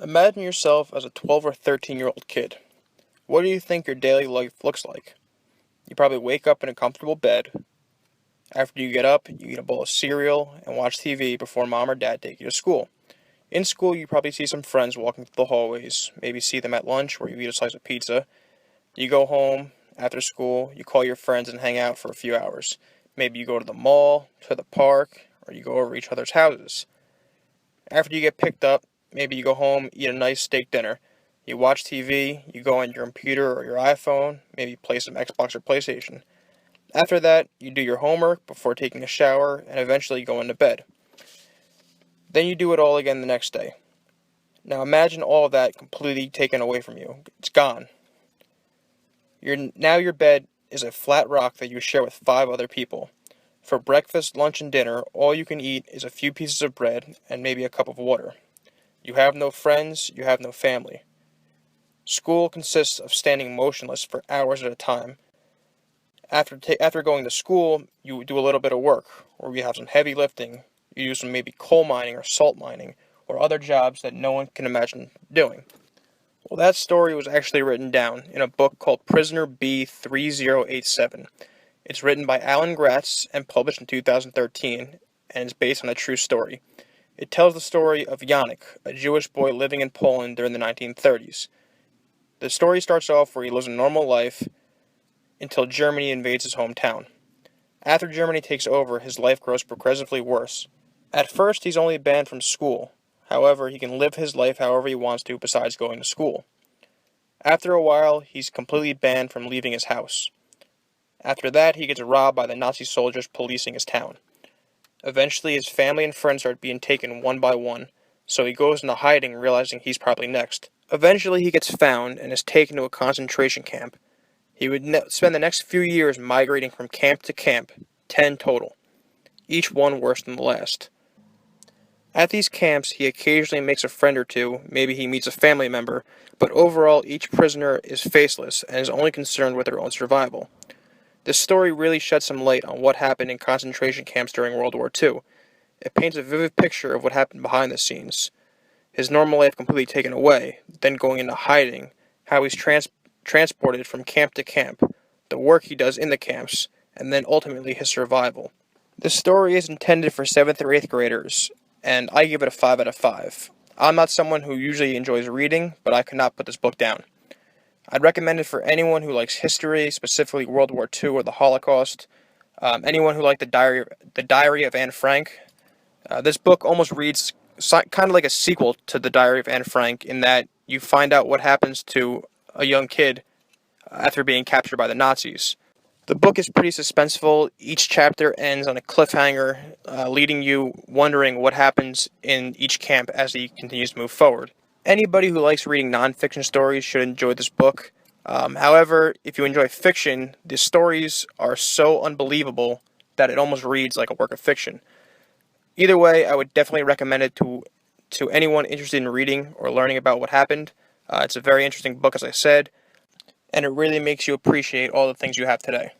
Imagine yourself as a 12 or 13-year-old kid. What do you think your daily life looks like? You probably wake up in a comfortable bed. After you get up, you eat a bowl of cereal and watch TV before mom or dad take you to school. In school, you probably see some friends walking through the hallways, maybe see them at lunch where you eat a slice of pizza. You go home after school, you call your friends and hang out for a few hours. Maybe you go to the mall, to the park, or you go over each other's houses. After you get picked up, maybe you go home, eat a nice steak dinner. You watch TV, you go on your computer or your iPhone, maybe play some Xbox or PlayStation. After that, you do your homework before taking a shower and eventually go into bed. Then you do it all again the next day. Now imagine all of that completely taken away from you. It's gone. Now your bed is a flat rock that you share with 5 other people. For breakfast, lunch, and dinner, all you can eat is a few pieces of bread and maybe a cup of water. You have no friends, you have no family. School consists of standing motionless for hours at a time. After going to school, you do a little bit of work, or you have some heavy lifting. You do some maybe coal mining or salt mining, or other jobs that no one can imagine doing. Well, that story was actually written down in a book called Prisoner B-3087. It's written by Alan Gratz and published in 2013, and is based on a true story. It tells the story of Yannick, a Jewish boy living in Poland during the 1930s. The story starts off where he lives a normal life until Germany invades his hometown. After Germany takes over, his life grows progressively worse. At first, he's only banned from school. However, he can live his life however he wants to besides going to school. After a while, he's completely banned from leaving his house. After that, he gets robbed by the Nazi soldiers policing his town. Eventually, his family and friends start being taken one by one, so he goes into hiding, realizing he's probably next. Eventually, he gets found and is taken to a concentration camp. He would spend the next few years migrating from camp to camp, 10 total, each one worse than the last. At these camps, he occasionally makes a friend or two, maybe he meets a family member, but overall, each prisoner is faceless and is only concerned with their own survival. This story really sheds some light on what happened in concentration camps during World War II. It paints a vivid picture of what happened behind the scenes. His normal life completely taken away, then going into hiding, how he's transported from camp to camp, the work he does in the camps, and then ultimately his survival. This story is intended for 7th or 8th graders, and I give it a 5 out of 5. I'm not someone who usually enjoys reading, but I could not put this book down. I'd recommend it for anyone who likes history, specifically World War II or the Holocaust, anyone who liked the Diary of Anne Frank. This book almost reads kind of like a sequel to the Diary of Anne Frank in that you find out what happens to a young kid after being captured by the Nazis. The book is pretty suspenseful. Each chapter ends on a cliffhanger, leading you wondering what happens in each camp as he continues to move forward. Anybody who likes reading nonfiction stories should enjoy this book. However, if you enjoy fiction, the stories are so unbelievable that it almost reads like a work of fiction. Either way, I would definitely recommend it to anyone interested in reading or learning about what happened. It's a very interesting book, as I said, and it really makes you appreciate all the things you have today.